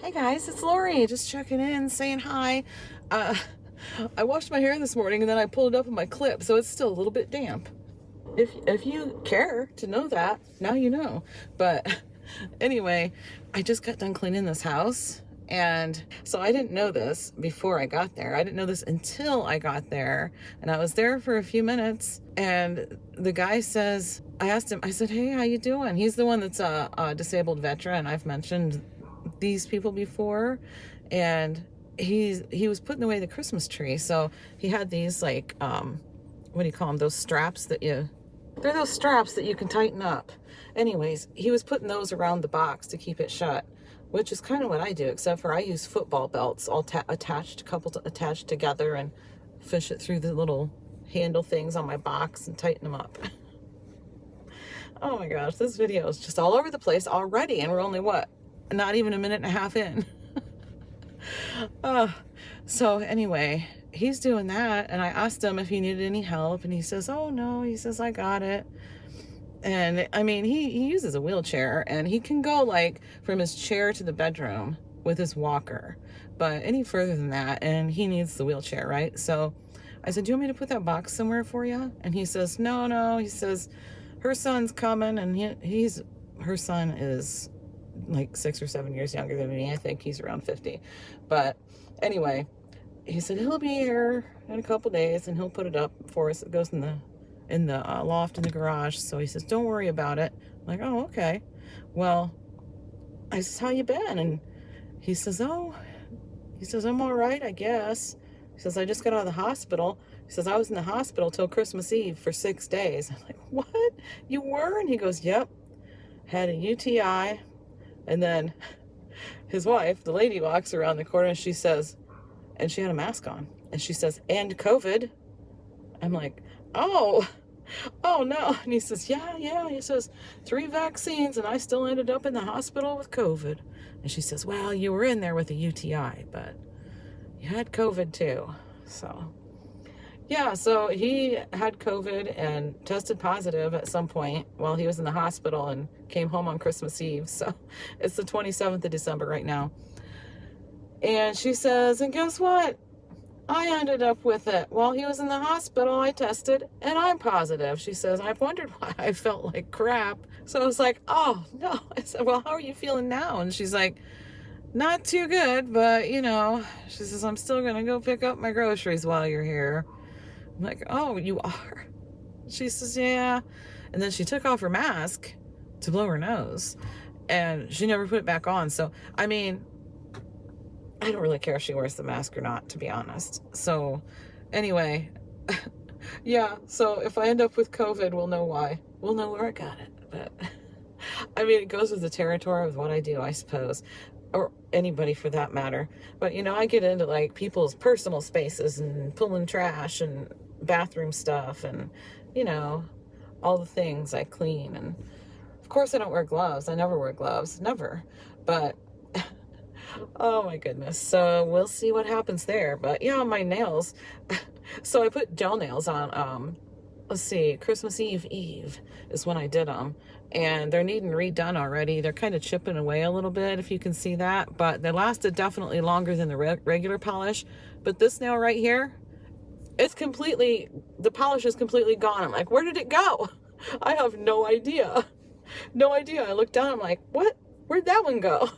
Hey guys, it's Lori, just checking in, saying hi. I washed my hair this morning and then I pulled it up in my clip, so it's still a little bit damp. If you care to know that, now you know. But anyway, I just got done cleaning this house, and so I didn't know this before I got there. I didn't know this until I got there, and I was there for a few minutes, and the guy says, I asked him, I said, hey, how you doing? He's the one that's a disabled veteran. I've mentioned these people before, and he was putting away the Christmas tree. So he had these like what do you call them, those straps that they're those straps that you can tighten up. Anyways, he was putting those around the box to keep it shut, which is kind of what I do, except for I use football belts all attached together and fish it through the little handle things on my box and tighten them up. Oh my gosh, this video is just all over the place already, and we're only not even a minute and a half in. So anyway, he's doing that, and I asked him if he needed any help, and he says, oh no, he says, I got it. And I mean, he uses a wheelchair, and he can go like from his chair to the bedroom with his walker, but any further than that, and he needs the wheelchair, right? So I said, do you want me to put that box somewhere for you? And he says, no, he says, her son's coming, and her son is like 6 or 7 years younger than me. I think he's around 50. But anyway, he said he'll be here in a couple days and he'll put it up for us. It goes in the loft in the garage. So he says, don't worry about it. I'm like, oh, okay. Well, I says, how you been? And he says, I'm all right, I guess. He says, I just got out of the hospital. He says, I was in the hospital till Christmas Eve for 6 days. I'm like, what? You were? And he goes, yep. Had a UTI. And then his wife, the lady, walks around the corner, and she says, and she had a mask on, and she says, and COVID. I'm like, oh no. And he says, yeah. He says, 3 vaccines, and I still ended up in the hospital with COVID. And she says, well, you were in there with a UTI, but you had COVID too. So yeah, so he had COVID and tested positive at some point while he was in the hospital and came home on Christmas Eve. So it's the 27th of December right now. And she says, and guess what? I ended up with it. While he was in the hospital, I tested and I'm positive. She says, I've wondered why I felt like crap. So I was like, oh no. I said, well, how are you feeling now? And she's like, not too good, but she says, I'm still going to go pick up my groceries while you're here. I'm like, oh, you are? She says, yeah. And then she took off her mask to blow her nose, and she never put it back on. So, I mean, I don't really care if she wears the mask or not, to be honest. So, anyway, yeah, so if I end up with COVID, we'll know why. We'll know where I got it. But, I mean, it goes with the territory of what I do, I suppose. Or anybody for that matter. But, I get into like people's personal spaces and pulling trash and bathroom stuff and, all the things I clean. And of course I don't wear gloves. I never wear gloves. Never. But, oh my goodness. So we'll see what happens there. But yeah, my nails. So I put gel nails on, let's see, Christmas Eve is when I did them. And they're needing redone already. They're kind of chipping away a little bit, if you can see that. But they lasted definitely longer than the regular polish. But this nail right here, the polish is completely gone. I'm like, where did it go? I have no idea. No idea. I looked down, I'm like, what? Where'd that one go?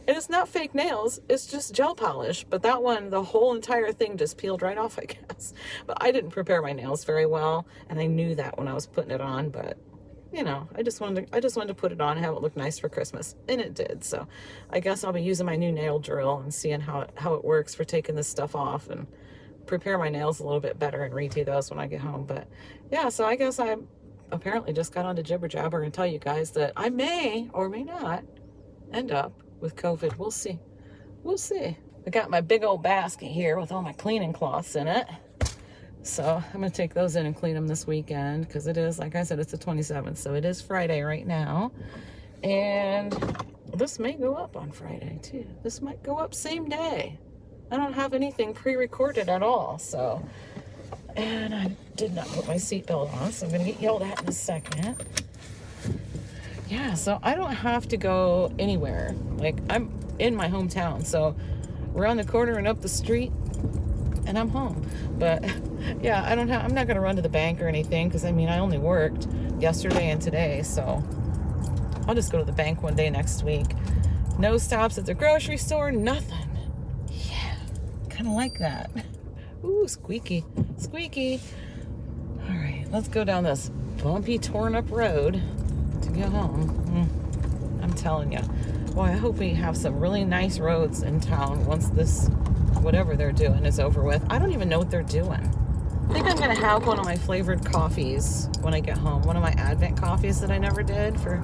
And it's not fake nails, it's just gel polish. But that one, the whole entire thing just peeled right off, I guess. But I didn't prepare my nails very well, and I knew that when I was putting it on. But I just wanted to put it on and have it look nice for Christmas, and it did. So I guess I'll be using my new nail drill and seeing how it works for taking this stuff off and prepare my nails a little bit better and redo those when I get home. But yeah, so I guess I apparently just got on to Jibber Jabber and tell you guys that I may or may not end up with COVID. We'll see. I got my big old basket here with all my cleaning cloths in it. So I'm going to take those in and clean them this weekend, because it is, like I said, it's the 27th. So it is Friday right now. And this may go up on Friday too. This might go up same day. I don't have anything pre-recorded at all. So, and I did not put my seatbelt on, so I'm going to get yelled at in a second. Yeah, so I don't have to go anywhere. Like, in my hometown. So around the corner and up the street, and I'm home. But yeah, I'm not going to run to the bank or anything, because I mean, I only worked yesterday and today, so I'll just go to the bank one day next week. No stops at the grocery store, nothing. Yeah, kind of like that. Ooh, squeaky, squeaky. All right, let's go down this bumpy, torn up road to get home. I'm telling you. Boy, I hope we have some really nice roads in town once this, whatever they're doing, is over with. I don't even know what they're doing. I think I'm going to have one of my flavored coffees when I get home. One of my Advent coffees that I never did for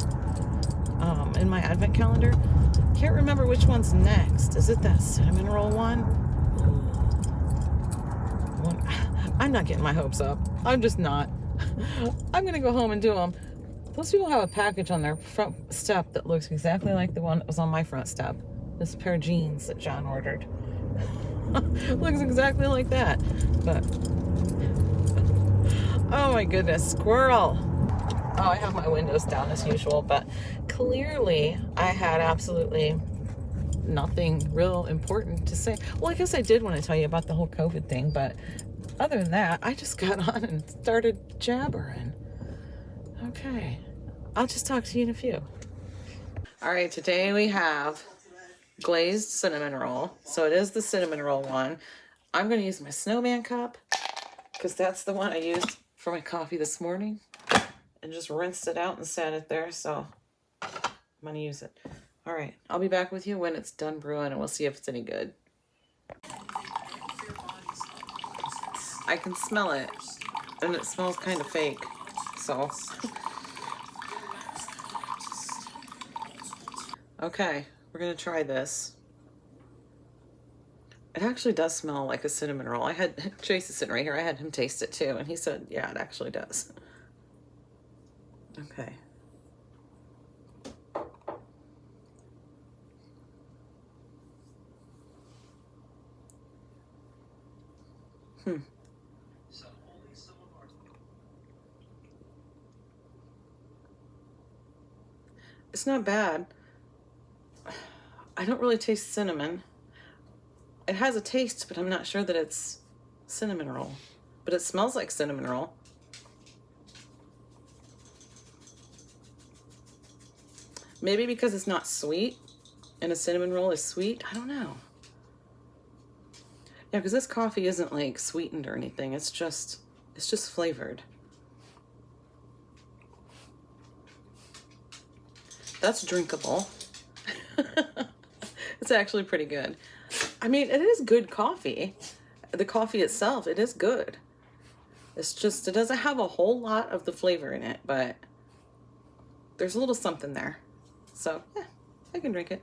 in my Advent calendar. Can't remember which one's next. Is it that cinnamon roll one? I'm not getting my hopes up. I'm just not. I'm going to go home and do them. Those people have a package on their front step that looks exactly like the one that was on my front step. This pair of jeans that John ordered. Looks exactly like that. But, oh my goodness, squirrel. Oh, I have my windows down as usual, but clearly I had absolutely nothing real important to say. Well, I guess I did want to tell you about the whole COVID thing, but other than that, I just got on and started jabbering. Okay, I'll just talk to you in a few. All right, today we have glazed cinnamon roll. So it is the cinnamon roll one. I'm going to use my snowman cup because that's the one I used for my coffee this morning, and just rinsed it out and sat it there. So I'm going to use it. All right, I'll be back with you when it's done brewing, and we'll see if it's any good. I can smell it, and it smells kind of fake. So, okay, we're going to try this. It actually does smell like a cinnamon roll. I had Chase is sitting right here. I had him taste it too, and he said, yeah, it actually does. Okay. It's not bad. I don't really taste cinnamon. It has a taste, but I'm not sure that it's cinnamon roll. But it smells like cinnamon roll. Maybe because it's not sweet, and a cinnamon roll is sweet. I don't know. Yeah, because this coffee isn't like sweetened or anything. It's just flavored. That's drinkable. It's actually pretty good. I mean, it is good coffee. The coffee itself, it is good. It's just, it doesn't have a whole lot of the flavor in it, but there's a little something there. So, yeah, I can drink it.